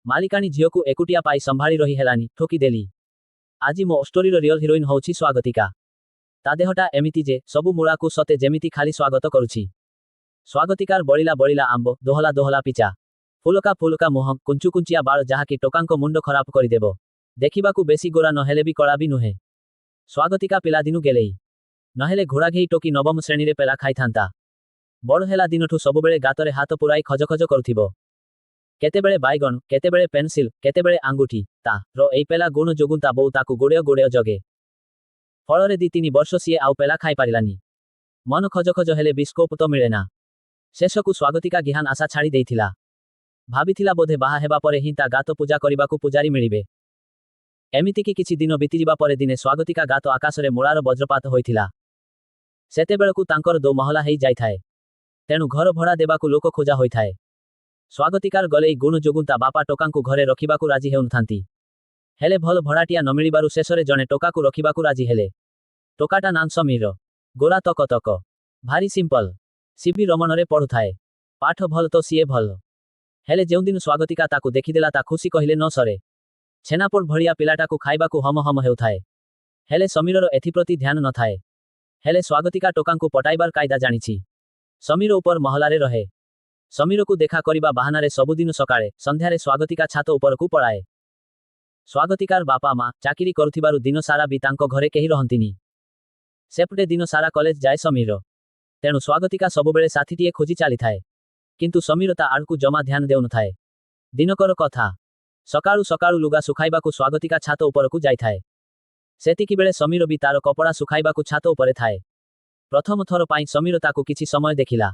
मालिकाणी झील को एकुटिया पाई संभाली रही हेलानी ठोकीदेली। आज मो स्टोरीर रियल हिरोइन होउछि स्वागतिका। ता देहटा एमिति जे सबु मूला को सते जेमिति खाली स्वागत करुछि। स्वागतिकार बड़िला बड़िला आंब दोहला दोहला पिचा फुलका फुलका मुह कुंचु कुंचिया बाल जहाँकि टोकांको मुंड खराब करिदेब। देखिबाकू बेसी गोरा नहेले भी कड़ा भी नुहे। स्वागतिका पिलादिनु गेलेई नहेले घोड़ा घेई टोकी नवम श्रेणी रे पेला खाइथांता। बड़ हेला दिनठू सबुबेले गातरे हाथ पुराई खज खज करुथिबो। केतेबेले बाइगण केतेबेले पेंसिल केतेबेले आंगुठी ता रो एई पेला गुण जोगुंता बोउ ताकू गोड़ेय गोड़ेय जगे। फलरे दी 3 वर्ष सिए आउ पेला खाई पारिलानी। मन खज खज हेले बिस्कोप तो मिलेना। शेषकू स्वागतिका गिहान आशा छाड़ी देइथिला। भाबिथिला बोधे बाहा हेबा परे ही ता गात पूजा करिबाकू पुजारी मिलिबे। एमितिकी किछि दिन बीतिजिबा परे दिने स्वागतिका गात आकाशरे मूलार वज्रपात होइथिला। सेतेबेलकू तांकर 2 महला हेई जाइथाए। तेणु घर भड़ा देबाकू लोक खोजा होइथाए। स्वागतिकार गलेई गुण जोगुंता बापा टोकांकू घरे रखिबाकू राजी हेउनथांती। हेले भल भड़ाटिया नमिलिबारु शेषरे जणे टोकाकू रखिबाकू राजी हेले। टोकाटा नाम समीर। गोरा तक तक भारी सिंपल। सीबी रमणरे पढ़ुथाए। पाठ भल तो सीए भल। हेले जेउदिन स्वागतिका ताकू देखिदेला ता खुशी कहिले न सरे। छेनापोड़ भड़िया पिलाटाकू खाइबाकू हम हम हेउथाए। हेले समीरर एथिप्रति ध्यान न थाए। हेले स्वागतिका टोकांकू पटाइबार कायदा जानिछि। समीर उपर महलारे रहे। समीरकू देखा करिबा बाहानारे सबुदिन सकाळे संध्यारे स्वागतिका छात उपरकू पळाए। स्वागतिकार बापा मा चाकिरी करुथिबारु दिन सारा भी तांको घरे केही रहंतिनी। सेपटे दिन सारा कॉलेज जाए समीर। तेणु स्वागतिका सबुबेले साथीटिए खोजी चाली थाए। किंतु समीर ता आड़कू जमा ध्यान देउन थाए। दिनकर कथा सकाळू सकाळू लुगा सुखाइबाकू स्वागतिका छात उपरकू जाइथाए। सेतिकी बेले समीर भी तार कपड़ा सुखाइबाकू छात उपरे थाए। प्रथम थर पाई समीर ताकू किछि समय देखिला।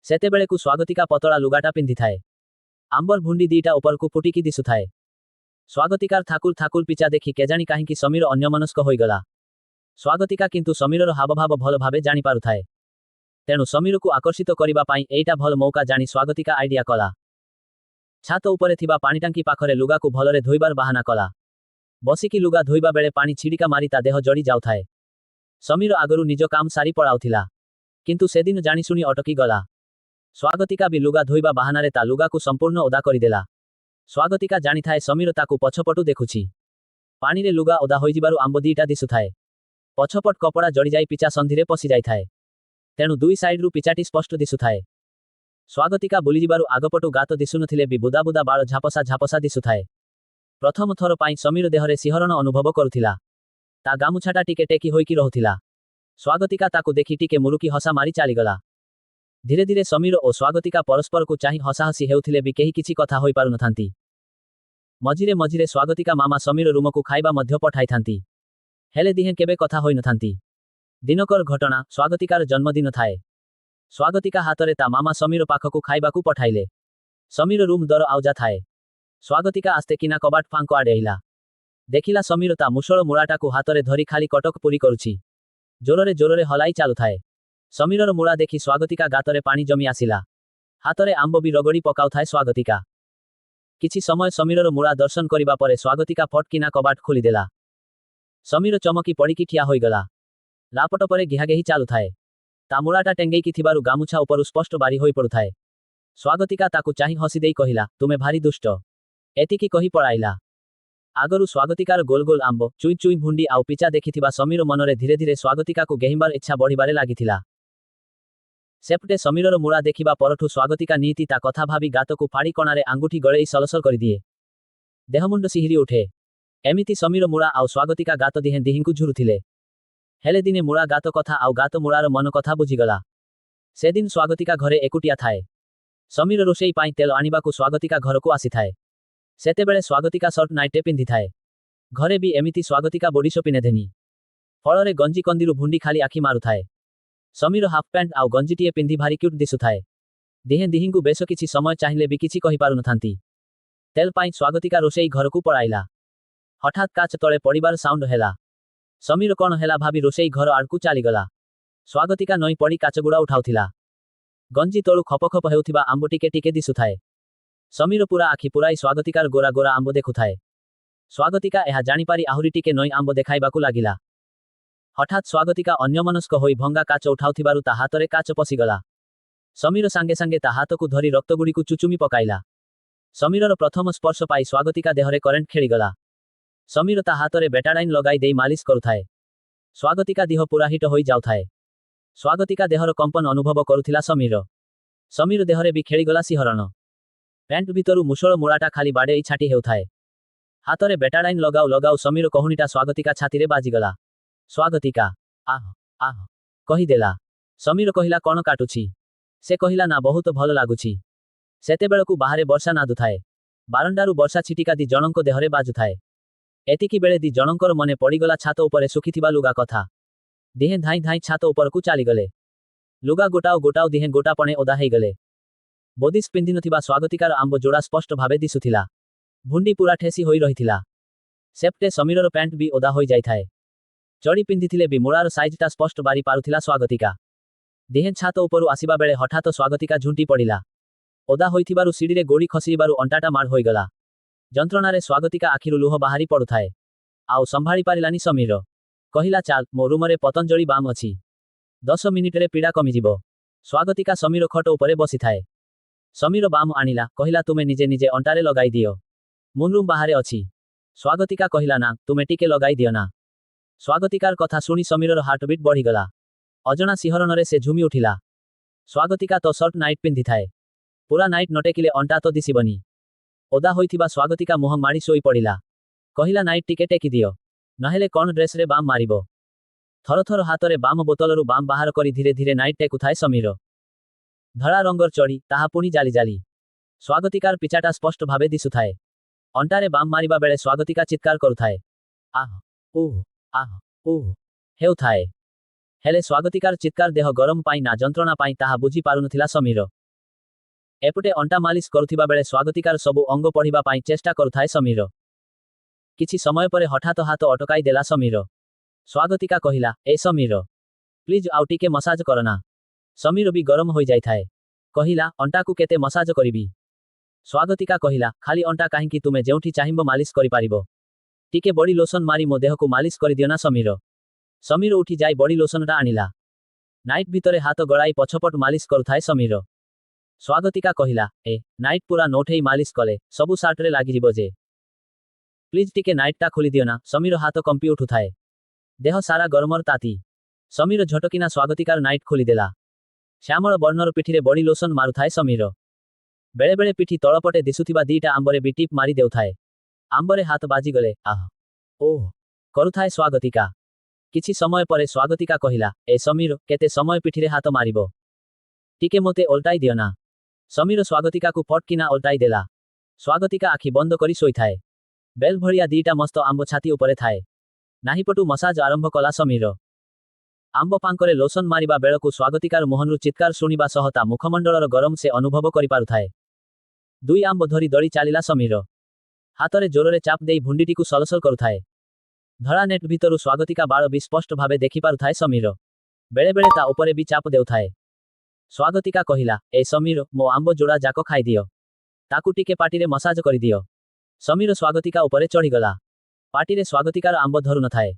सेतेबेलेकू स्वागतिका पतला लुगाटा पिंधि थाए। आंबर भुंडी दीटा उपरकू फुटिकी दिसुथाए। स्वागतिकार थाकुल थाकुल पिचा देखि केजाणी काहिंकी समीर अन्यमनस्क होइगला। स्वागतिका किंतु समीरर हावभाव भल भावे जानि पारुथाए। तेणु समीरकू आकर्षित करिबा पाई एइटा भल मौका जानि स्वागतिका आइडिया कला। छात उपरे थिबा पाणीटांकी पाखरे लुगाकू भलरे धोइबार बाहाना कला। बसिकी लुगा धोइबा बेले पानी छिड़िका मारी ता देह जड़ी जाउथाए। समीर आगरू निज काम सारी पड़ाउथिला। किंतु सेदिन जानिशुनी अटकी गला। स्वागतिका भी लुगा धोइबा बाहानारे ता लुगाकू संपूर्ण ओदा करिदेला। स्वागतिका जानिथाए समीर ताकू पछपटू देखुछि। पानीरे लुगा ओदा होइजिबारु आंब दीटा दिसुथाए। पछपट कपड़ा जड़ी जाई पिचा संधिरे पसि जाइथाए। तेणु दुई साइडरू पिचाटी स्पष्ट दिसुथाए। स्वागतिका बुलिजिबारु आगपटू गात दिसुनथिले भी बुदा बुदा बाळ झापसा झापसा दिसुथाए। प्रथम थर पाई समीर देहरे सिहरण अनुभव करुथिला। ता गामुछाटा टिके टेकी होइकी रहुथिला। स्वागतिका ताकू देखि टिके मुरुकी हसा मारी चालीगला। धीरे धीरे समीर ओ स्वागतिका परस्परकू चाहि हसाहसी हेउथिले भी केही किछि कथा होई पारुनथांती। मझिरे मझिरे स्वागतिका मामा समीर रूमकू खाइबा मध्य पठाइथांती। हेले दिहे केबे कथा होई नथांती। दिनकर घटना स्वागतिकार जन्मदिन थाए। स्वागतिका हातरे ता मामा समीर पाखकू खाइबाकू पठाइले। समीर रूम दर आउजा थाए। स्वागतिका आस्ते किना कबाट फांको आडेइला। देखिला समीर ता मुसळ मूळाटाकू हातरे धरी खाली कटक पुरी करुछि। जोररे जोररे हलाई चालुथाए। समीरर मूळा देखि स्वागतिका गातरे पानी जमी आसिला। हातरे आंब भी रगड़ी पकाउथाए स्वागतिका। किछि समय समीरर मूळा दर्शन करिबा परे स्वागतिका फटकिना कबाट खोलिदेला। समीर चमकी पड़िकी ठिया होइगला। लापट परे घिहाघेही चालुथाए। ता मूळाटा टेंगेइकी थिबारु गामुछा उपरु स्पष्ट बारी होई पडुथाए। स्वागतिका ताकू चाहि हसी देई कहिला तुमे भारी दुष्ट। एतिकी कहि पळाइला। आगरू स्वागतिकार गोल गोल आंब चुई चुई भुंडी आउ पिचा देखिथिबा समीर मनरे धीरे धीरे स्वागतिकाकू गेहिबार इच्छा बढ़िबारे लागिथिला। सेपटे समीरर मूळा देखिबा परठू स्वागतिका नीति ता कथा भाबी गातकू फाड़ी कणारे आंगुठी गळेई सलसल करिदिए। देहमुंड सिहिरी उठे। एमिति समीर मूळा आउ स्वागतिका गात दिहे दिहिंकू झुरुथिले। हेले दिने मूळा गात कथा आउ गात मूळार मन कथा बुझिगला। सेदिन स्वागतिका घरे एकुटिया थाए। समीर रोषेई पाई तेल आनिबाकू स्वागतिका घरकू आसिथाए। सेतेबेले स्वागतिका सर्ट नाइटे पिंधि थाए। घरे भी एमिति स्वागतिका बोडीशो पिनेधेनी। फलरे गंजी कंदिरु भुंडी खाली आखि मारुथाए। समीर हाफ पैंट आउ गंजीटिए पिंधि भारी क्यूट दिसुथाए। दिहे दिहिंकू बेस किछि समय चाहिले भी किछि कहि पारुनथांती। तेल पाई स्वागतिका रोषेई घरकू पळाइला। हठात काच तळे पड़िबार साउंड हेला। समीर कौन हेला भाभी रोषेई घर आड़कू चालीगला। स्वागतिका नई पड़ी काचगुड़ा उठाउथिला। गंजी तळू खपखप हेउथिबा आंब टिके टिके दिसुथाए। समीर पूरा आखि पुराई स्वागतिकार गोरा गोरा आंब देखुथाए। स्वागतिका एहा जानिपारी आहुरी टिके नई आंब देखाइबाकू लागिला। हठात स्वागतिका अन्यमनस्क होई भंगा काच उठाउथिबारु ता हातरे काच पसिगला। समीर सांगे सांगे ता हातकू धरी रक्तगुड़ीकू चुचुमी पकाइला। ସମୀରର ପ୍ରଥମ ସ୍ପର୍ଶ ପାଇ ସ୍ୱାଗତିକା ଦେହରେ କରେଣ୍ଟ ଖେଳିଗଲା। ସମୀର ତା ହାତରେ ବେଟାଡାଇନ୍ ଲଗାଇ ଦେଇ ମାଲିସ କରୁଥାଏ। ସ୍ୱାଗତିକା ଦେହ ପୁରା ହିଟ ହୋଇ ଯାଉଥାଏ। ସ୍ୱାଗତିକା ଦେହର କମ୍ପନ ଅନୁଭବ କରୁଥିଲା ସମୀର। ସମୀର ଦେହରେ ବି ଖେଳିଗଲା ଶିହରଣ। ପ୍ୟାଣ୍ଟ ଭିତରୁ ମୁଷଳ ମୂଳାଟା ଖାଲି ବାଡ଼େଇ ଛାଟି ହେଉଥାଏ। ହାତରେ ବେଟାଡାଇନ୍ ଲଗାଉ ଲଗାଉ ସମୀର କହୁଣିଟା ସ୍ୱାଗତିକା ଛାତିରେ ବାଜିଗଲା। ସ୍ୱାଗତିକା ଆହ ଆହ କହିଦେଲା। ସମୀର କହିଲା କ'ଣ କାଟୁଛି? ସେ କହିଲା ନା ବହୁତ ଭଲ ଲାଗୁଛି। ସେତେବେଳକୁ ବାହାରେ ବର୍ଷା ନାଦୁଥାଏ। ବାରଣ୍ଡାରୁ ବର୍ଷା ଛିଟିକା ଦି ଜଣଙ୍କ ଦେହରେ ବାଜୁଥାଏ। ଏତିକି ବେଳେ ଦି ଜଣଙ୍କର ମନେ ପଡ଼ିଗଲା ଛାତ ଉପରେ ଶୁଖିଥିବା ଲୁଗା କଥା। ଦିହେଁ ଧାଇଁ ଧାଇଁ ଛାତ ଉପରକୁ ଚାଲିଗଲେ। ଲୁଗା ଗୋଟାଉ ଗୋଟାଉ ଦିହେଁ ଗୋଟାପଣେ ଓଦା ହେଇଗଲେ। ବୋଦିସ ପିନ୍ଧିନଥିବା ସ୍ୱାଗତିକାର ଆମ୍ବ ଯୋଡ଼ା ସ୍ପଷ୍ଟ ଭାବେ ଦିଶୁଥିଲା। ଭୁଣ୍ଡି ପୁରା ଠେସି ହୋଇ ରହିଥିଲା। ସେପଟେ ସମୀରର ପ୍ୟାଣ୍ଟ ବି ଓଦା ହୋଇ ଯାଇଥାଏ। ଚଡ଼ି ପିନ୍ଧିଥିଲେ ବି ମୂଳାର ସାଇଜଟା ସ୍ପଷ୍ଟ ବାରି ପାରୁଥିଲା ସ୍ୱାଗତିକା। ଦିହେଁ ଛାତ ଉପରୁ ଆସିବା ବେଳେ ହଠାତ୍ ସ୍ୱାଗତିକା ଝୁଣ୍ଟି ପଡ଼ିଲା। ଓଦା ହୋଇଥିବାରୁ ସିଡ଼ିରେ ଗୋଡ଼ି ଖସିବାରୁ ଅଣ୍ଟାଟା ମାଡ଼ ହୋଇଗଲା। ଯନ୍ତ୍ରଣାରେ ସ୍ୱାଗତିକା ଆଖିରୁ ଲୁହ ବାହାରି ପଡ଼ୁଥାଏ। ଆଉ ସମ୍ଭାଳି ପାରିଲାନି ସମୀର। କହିଲା ଚାଲ ମୋ ରୁମରେ ପତଞ୍ଜଳି ବାମ୍ ଅଛି। 10 ମିନିଟରେ ପୀଡ଼ା କମିଯିବ। ସ୍ୱାଗତିକା ସମୀର ଖଟ ଉପରେ ବସିଥାଏ। ସମୀର ବାମ୍ ଆଣିଲା, କହିଲା ତୁମେ ନିଜେ ନିଜେ ଅଣ୍ଟାରେ ଲଗାଇ ଦିଅ। ମୁଁ ରୁମ୍ ବାହାରେ ଅଛି। ସ୍ୱାଗତିକା କହିଲା ନା ତୁମେ ଟିକେ ଲଗାଇ ଦିଅ ନା। ସ୍ୱାଗତିକାର କଥା ଶୁଣି ସମୀରର ହାର୍ଟବିଟ୍ ବଢ଼ିଗଲା। ଅଜଣା ଶିହରଣରେ ସେ ଝୁମି ଉଠିଲା। ସ୍ୱାଗତିକା ତ ସର୍ଟ ନାଇଟ୍ ପିନ୍ଧିଥାଏ। ପୁରା ନାଇଟ୍ ନଟେକିଲେ ଅଣ୍ଟା ତ ଦିଶିବନି। ଓଦା ହୋଇଥିବା ସ୍ୱାଗତିକା ମୁହଁ ମାଡ଼ି ଶୋଇ ପଡ଼ିଲା। କହିଲା ନାଇଟ୍ ଟିକେ ଟେକି ଦିଅ। ନହେଲେ କ'ଣ ଡ୍ରେସରେ ବାମ୍ ମାରିବ। ଥରଥର ହାତରେ ବାମ୍ ବୋତଲରୁ ବାମ୍ ବାହାର କରି ଧୀରେ ଧୀରେ ନାଇଟ୍ ଟେକୁଥାଏ ସମୀର। ଧଳା ରଙ୍ଗର ଚଡ଼ି, ତାହା ପୁଣି ଜାଲି ଜାଲି। ସ୍ୱାଗତିକାର ପିଚାଟା ସ୍ପଷ୍ଟ ଭାବେ ଦିଶୁଥାଏ। ଅଣ୍ଟାରେ ବାମ୍ ମାରିବା ବେଳେ ସ୍ୱାଗତିକା ଚିତ୍କାର କରୁଥାଏ। ଆହ ଉଃ ଆହ ଉଃ ହେଉଥାଏ। ହେଲେ ସ୍ୱାଗତିକାର ଚିତ୍କାର ଦେହ ଗରମ ପାଇଁ ନା ଯନ୍ତ୍ରଣା ପାଇଁ ତାହା ବୁଝି ପାରୁନଥିଲା ସମୀର। ଏପଟେ ଅଣ୍ଟା ମାଲିସ କରୁଥିବା ବେଳେ ସ୍ୱାଗତିକାର ସବୁ ଅଙ୍ଗ ପଢ଼ିବା ପାଇଁ ଚେଷ୍ଟା କରୁଥାଏ ସମୀର। କିଛି ସମୟ ପରେ ହଠାତ୍ ହାତ ଅଟକାଇ ଦେଲା ସମୀର। ସ୍ୱାଗତିକା କହିଲା, ଏ ସମୀର ପ୍ଲିଜ୍ ଆଉ ଟିକେ ମସାଜ କରନା। ସମୀର ବି ଗରମ ହୋଇଯାଇଥାଏ। କହିଲା, ଅଣ୍ଟାକୁ କେତେ ମସାଜ କରିବି? ସ୍ୱାଗତିକା କହିଲା, ଖାଲି ଅଣ୍ଟା କାହିଁକି ତୁମେ ଯେଉଁଠି ଚାହିଁବ ମାଲିସ କରିପାରିବ। ଟିକେ ବଡି ଲୋସନ ମାରି ମୋ ଦେହକୁ ମାଲିସ କରିଦିଅ ନା ସମୀର। ସମୀର ଉଠି ଯାଇ ବଡି ଲୋସନଟା ଆଣିଲା। ନାଇଟ୍ ଭିତରେ ହାତ ଗଳାଇ ପଛପଟ ମାଲିସ କରୁଥାଏ ସମୀର। ସ୍ୱାଗତିକା କହିଲା, ଏ ନାଇଟ୍ ପୁରା ନୋଠେଇ ମାଲିସ କଲେ ସବୁ ସାର୍ଟରେ ଲାଗିଯିବ ଯେ। ପ୍ଲିଜ୍ ଟିକେ ନାଇଟ୍ଟା ଖୋଲିଦିଅ ନା। ସମୀର ହାତ କମ୍ପି ଉଠୁଥାଏ। ଦେହ ସାରା ଗରମର ତାତି। ସମୀର ଝଟକିନା ସ୍ୱାଗତିକାର ନାଇଟ୍ ଖୋଲିଦେଲା। ଶ୍ୟାମଳ ବର୍ଣ୍ଣର ପିଠିରେ ବଡି ଲୋସନ ମାରୁଥାଏ ସମୀର। ବେଳେବେଳେ ପିଠି ତଳପଟେ ଦିଶୁଥିବା ଦିଟା ଆମ୍ବରେ ବି ଟିପ୍ ମାରି ଦେଉଥାଏ। ଆମ୍ବରେ ହାତ ବାଜିଗଲେ ଆହ ଓଃ କରୁଥାଏ ସ୍ୱାଗତିକା। କିଛି ସମୟ ପରେ ସ୍ୱାଗତିକା କହିଲା, ଏ ସମୀର କେତେ ସମୟ ପିଠିରେ ହାତ ମାରିବ? ଟିକେ ମୋତେ ଓଲଟାଇ ଦିଅ ନା। ସମୀର ସ୍ୱାଗତିକାକୁ ଫଟକିନା ଓଲଟାଇ ଦେଲା। ସ୍ୱାଗତିକା ଆଖି ବନ୍ଦ କରି ଶୋଇଥାଏ। ବେଲ ଭଳିଆ ଦିଟା ମସ୍ତ ଆମ୍ବ ଛାତି ଉପରେ ଥାଏ। ନାହିପଟୁ ମସାଜ ଆରମ୍ଭ କଲା ସମୀର। ଆମ୍ବ ପାଙ୍କରେ ଲୋସନ ମାରିବା ବେଳକୁ ସ୍ୱାଗତିକାର ମୁହଁରୁ ଚିତ୍କାର ଶୁଣିବା ସହ ତା ମୁଖମଣ୍ଡଳର ଗରମ ସେ ଅନୁଭବ କରିପାରୁଥାଏ। ଦୁଇ ଆମ୍ବ ଧରି ଦଳି ଚାଲିଲା ସମୀର। ହାତରେ ଜୋରରେ ଚାପ ଦେଇ ଭୁଣ୍ଡିଟିକୁ ସଲସଲ କରୁଥାଏ। ଧଳା ନେଟ୍ ଭିତରୁ ସ୍ୱାଗତିକା ବାଳ ବି ସ୍ପଷ୍ଟ ଭାବେ ଦେଖିପାରୁଥାଏ ସମୀର। ବେଳେବେଳେ ତା ଉପରେ ବି ଚାପ ଦେଉଥାଏ। ସ୍ୱାଗତିକା କହିଲା, ଏ ସମୀର ମୋ ଆମ୍ବ ଯୋଡ଼ା ଯାକ ଖାଇଦିଅ। ତାକୁ ଟିକେ ପାଟିରେ ମସାଜ କରିଦିଅ। ସମୀର ସ୍ୱାଗତିକା ଉପରେ ଚଢ଼ିଗଲା। ପାଟିରେ ସ୍ୱାଗତିକାର ଆମ୍ବ ଧରୁନଥାଏ।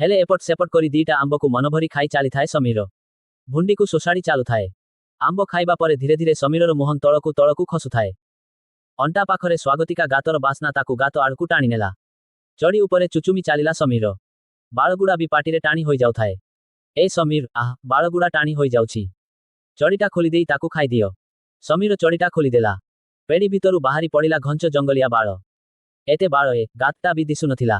ହେଲେ ଏପଟ ସେପଟ କରି ଦିଟା ଆମ୍ବକୁ ମନଭରି ଖାଇ ଚାଲିଥାଏ ସମୀର। ଭୁଣ୍ଡିକୁ ଶୋଷାଡ଼ି ଚାଲୁଥାଏ। ଆମ୍ବ ଖାଇବା ପରେ ଧୀରେ ଧୀରେ ସମୀରର ମୁହଁ ତଳକୁ ତଳକୁ ଖସୁଥାଏ। ଅଣ୍ଟା ପାଖରେ ସ୍ୱାଗତିକା ଗାତର ବାସ୍ନା ତାକୁ ଗାତ ଆଡ଼କୁ ଟାଣିନେଲା। ଚଡ଼ି ଉପରେ ଚୁଚୁମି ଚାଲିଲା ସମୀର। ବାଳଗୁଡ଼ା ବି ପାଟିରେ ଟାଣି ହୋଇଯାଉଥାଏ। ଏ ସମୀର ଆହ ବାଳଗୁଡ଼ା ଟାଣି ହୋଇଯାଉଛି। ଚଡ଼ିଟା ଖୋଲିଦେଇ ତାକୁ ଖାଇଦିଅ। ସମୀର ଚଡ଼ିଟା ଖୋଲିଦେଲା। ପେଡ଼ି ଭିତରୁ ବାହାରି ପଡ଼ିଲା ଘଞ୍ଚ ଜଙ୍ଗଲିଆ ବାଳ। ଏତେ ବାଳ ଗାତଟା ବି ଦିଶୁନଥିଲା।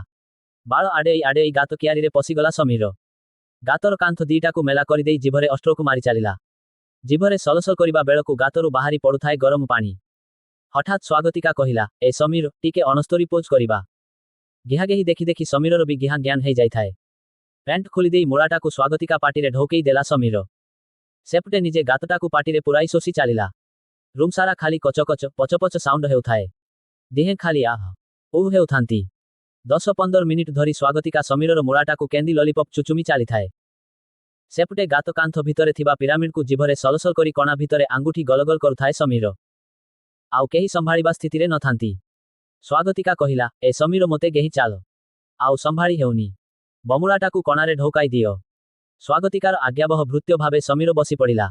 ବାଳ ଆଡ଼େଇ ଆଡ଼େଇ ଗାତ କିଆରିରେ ପଶିଗଲା ସମୀର। ଗାତର କାନ୍ଥ ଦିଟାକୁ ମେଲା କରିଦେଇ ଜିଭରେ ଅଷ୍ଟ୍ରୋକ ମାରି ଚାଲିଲା। ଜିଭରେ ସଲସଲ କରିବା ବେଳକୁ ଗାତରୁ ବାହାରି ପଡ଼ୁଥାଏ ଗରମ ପାଣି। ହଠାତ୍ ସ୍ୱାଗତିକା କହିଲା, ଏ ସମୀର ଟିକେ ଅଣସ୍ତରୀ ପୋଜ୍ କରିବା। ଗିହାଗେହି ଦେଖି ଦେଖି ସମୀରର ବି ଗିହା ଜ୍ଞାନ ହେଇଯାଇଥାଏ। ପ୍ୟାଣ୍ଟ ଖୋଲିଦେଇ ମୂଳାଟାକୁ ସ୍ୱାଗତିକା ପାଟିରେ ଢୋକେଇ ଦେଲା ସମୀର। ସେପଟେ ନିଜେ ଗାତଟାକୁ ପାଟିରେ ପୁରାଇ ଶୋଷି ଚାଲିଲା। ରୁମ୍ ସାରା ଖାଲି କଚକଚ ପଚପଚ ସାଉଣ୍ଡ ହେଉଥାଏ। ଦିହେଁ ଖାଲି ଆହ ଉଃ ହେଉଥାନ୍ତି। 10-15 ମିନିଟ୍ ଧରି ସ୍ୱାଗତିକା ସମୀରର ମୂଳାଟାକୁ କେନ୍ଦି ଲଲିପପ୍ ଚୁଚୁମି ଚାଲିଥାଏ। ସେପଟେ ଗାତ କାନ୍ଥ ଭିତରେ ଥିବା ପିରାମିଡକୁ ଜିଭରେ ସଲସଲ କରି କଣା ଭିତରେ ଆଙ୍ଗୁଠି ଗଲଗଲ କରୁଥାଏ ସମୀର। ଆଉ କେହି ସମ୍ଭାଳିବା ସ୍ଥିତିରେ ନଥାନ୍ତି। ସ୍ୱାଗତିକା କହିଲା, ଏ ସମୀର ମୋତେ ଗେହି ଚାଲ। ଆଉ ସମ୍ଭାଳି ହେଉନି। ବମୁଳାଟାକୁ କଣାରେ ଢୋକାଇ ଦିଅ। ସ୍ୱାଗତିକାର ଆଜ୍ଞାବହ ଭୃତ୍ୟ ଭାବେ ସମୀର ବସି ପଡ଼ିଲା।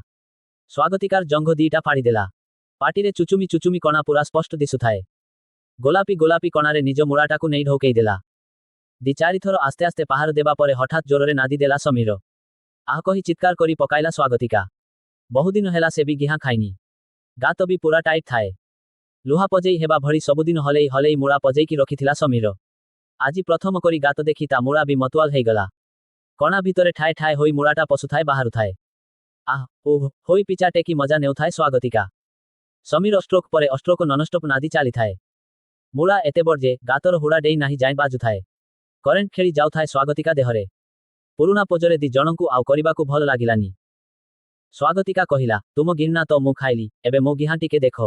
ସ୍ୱାଗତିକାର ଜଙ୍ଘ ଦିଟା ଫାଡ଼ିଦେଲା। ପାଟିରେ ଚୁଚୁମି ଚୁଚୁମି କଣା ପୁରା ସ୍ପଷ୍ଟ ଦିଶୁଥାଏ। ଗୋଲାପୀ ଗୋଲାପୀ କଣାରେ ନିଜ ମୁଳାଟାକୁ ନେଇ ଢୋକେଇ ଦେଲା। ଦି ଚାରିଥର ଆସ୍ତେ ଆସ୍ତେ ପାହାର ଦେବା ପରେ ହଠାତ୍ ଜୋରରେ ନାଦି ଦେଲା ସମୀର। ଆହ କହି ଚିତ୍କାର କରି ପକାଇଲା ସ୍ୱାଗତିକା। ବହୁଦିନ ହେଲା ସେ ବି ଗିହାଁ ଖାଇନି। ଗାତ ବି ପୁରା ଟାଇଟ୍ ଥାଏ। ଲୁହା ପଜେଇ ହେବା ଭଳି ସବୁଦିନ ହଲେଇ ହଲେଇ ମୁଳା ପଜେଇକି ରଖିଥିଲା ସମୀର। ଆଜି ପ୍ରଥମ କରି ଗାତ ଦେଖି ତା ମୁଳା ବି ମତୁଆଲ ହେଇଗଲା। କଣା ଭିତରେ ଠାଏ ଠାଏ ହୋଇ ମୁଳାଟା ପଶୁଥାଏ ବାହାରୁଥାଏ। ଆହ ଓହ ହୋଇ ପିଚା ଟେକି ମଜା ନେଉଥାଏ ସ୍ୱାଗତିକା। ସମୀର ଅଷ୍ଟ୍ରୋକ ପରେ ଅଷ୍ଟ୍ରୋକ ନନଷ୍ଟପ ନାଦି ଚାଲିଥାଏ। ମୁଳା ଏତେ ବଡ଼ ଯେ ଗାତର ହୁଡ଼ା ଡେଇଁ ନାହିଁ ଯାଏଁ ବାଜୁଥାଏ। କରେଣ୍ଟ ଖେଳି ଯାଉଥାଏ ସ୍ୱାଗତିକା ଦେହରେ। ପୁରୁଣା ପୋଜରେ ଦି ଜଣଙ୍କୁ ଆଉ କରିବାକୁ ଭଲ ଲାଗିଲାନି। ସ୍ୱାଗତିକା କହିଲା, ତୁମ ଗିହ୍ନା ତ ମୁଁ ଖାଇଲି, ଏବେ ମୋ ଗିହାଁ ଟିକେ ଦେଖ।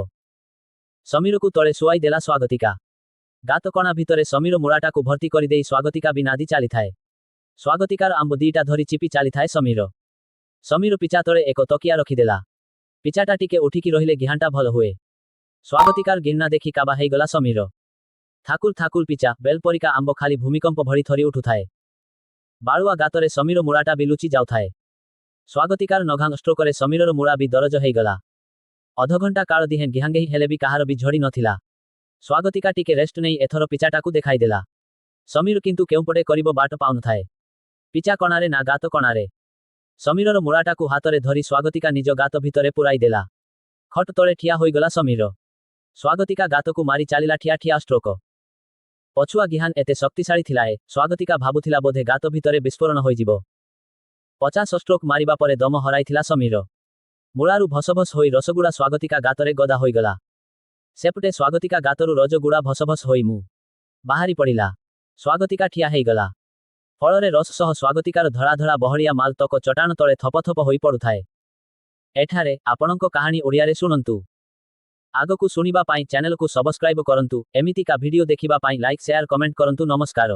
ସମୀରକୁ ତଳେ ଶୁଆଇ ଦେଲା ସ୍ୱାଗତିକା। ଗାତ କଣା ଭିତରେ ସମୀର ମୁଳାଟାକୁ ଭର୍ତ୍ତି କରିଦେଇ ସ୍ୱାଗତିକା ବି ନାଦି ଚାଲିଥାଏ। ସ୍ୱାଗତିକାର ଆମ୍ବ ଦିଟା ଧରି ଚିପି ଚାଲିଥାଏ ସମୀର। ସମୀର ପିଚା ତଳେ ଏକ ତକିଆ ରଖିଦେଲା। ପିଚାଟା ଟିକେ ଉଠିକି ରହିଲେ ଗିହାଁଟା ଭଲ ହୁଏ। ସ୍ୱାଗତିକାର ଗିହ୍ନା ଦେଖି କାବା ହେଇଗଲା ସମୀର। ଥାକୁଲ ଥାକୁଲ ପିଚା, ବେଲପରିକା ଆମ୍ବ ଖାଲି ଭୂମିକମ୍ପ ଭଳି ଥରି ଉଠୁଥାଏ। ବାଳୁଆ ଗାତରେ ସମୀର ମୁଳାଟା ବି ଲୁଚି ଯାଉଥାଏ। ସ୍ୱାଗତିକାର ନଘାଂ ଷ୍ଟ୍ରୋକରେ ସମୀରର ମୁଳା ବି ଦରଜ ହେଇଗଲା। ଅଧଘଣ୍ଟା କାଳ ଦିହେଁ ଗିହାଙ୍ଗେହି ହେଲେ ବି କାହାର ବି ଝଡ଼ି ନଥିଲା। ସ୍ୱାଗତିକା ଟିକେ ରେଷ୍ଟ ନେଇ ଏଥର ପିଚାଟାକୁ ଦେଖାଇଦେଲା। ସମୀର କିନ୍ତୁ କେଉଁପଟେ କରିବ ବାଟ ପାଉନଥାଏ। ପିଚା କଣାରେ ନା ଗାତ କଣାରେ। ସମୀରର ମୁଳାଟାକୁ ହାତରେ ଧରି ସ୍ୱାଗତିକା ନିଜ ଗାତ ଭିତରେ ପୁରାଇ ଦେଲା। ଖଟ ତଳେ ଠିଆ ହୋଇଗଲା ସମୀର। ସ୍ୱାଗତିକା ଗାତକୁ ମାରି ଚାଲିଲା ଠିଆ ଠିଆ ଷ୍ଟ୍ରୋକ। ପଛୁଆ ଗିହାନ୍ ଏତେ ଶକ୍ତିଶାଳୀ ଥିଲାଏ, ସ୍ୱାଗତିକା ଭାବୁଥିଲା ବୋଧେ ଗାତ ଭିତରେ ବିସ୍ଫୋରଣ ହୋଇଯିବ। 50 ଷ୍ଟ୍ରୋକ ମାରିବା ପରେ ଦମ ହରାଇଥିଲା ସମୀର। ମୁଳାରୁ ଭସଭସ ହୋଇ ରସଗୁଡ଼ା ସ୍ୱାଗତିକା ଗାତରେ ଗଦା ହୋଇଗଲା। ସେପଟେ ସ୍ୱାଗତିକା ଗାତରୁ ରଜଗୁଡ଼ା ଭସଭସ ହୋଇ ମୁଁ ବାହାରି ପଡ଼ିଲା। ସ୍ୱାଗତିକା ଠିଆ ହେଇଗଲା। ଫଳରେ ରସ ସହ ସ୍ୱାଗତିକାର ଧଳା ଧଳା ବହଳିଆ ମାଲ ତକ ଚଟାଣ ତଳେ ଥପ ଥପ ହୋଇ ପଡ଼ୁଥାଏ। ଏଠାରେ ଆପଣଙ୍କ କାହାଣୀ ଓଡ଼ିଆରେ ଶୁଣନ୍ତୁ। ଆଗକୁ ଶୁଣିବା ପାଇଁ ଚ୍ୟାନେଲକୁ ସବସ୍କ୍ରାଇବ କରନ୍ତୁ। ଏମିତିକା ଭିଡ଼ିଓ ଦେଖିବା ପାଇଁ ଲାଇକ୍ ସେୟାର କମେଣ୍ଟ କରନ୍ତୁ। ନମସ୍କାର।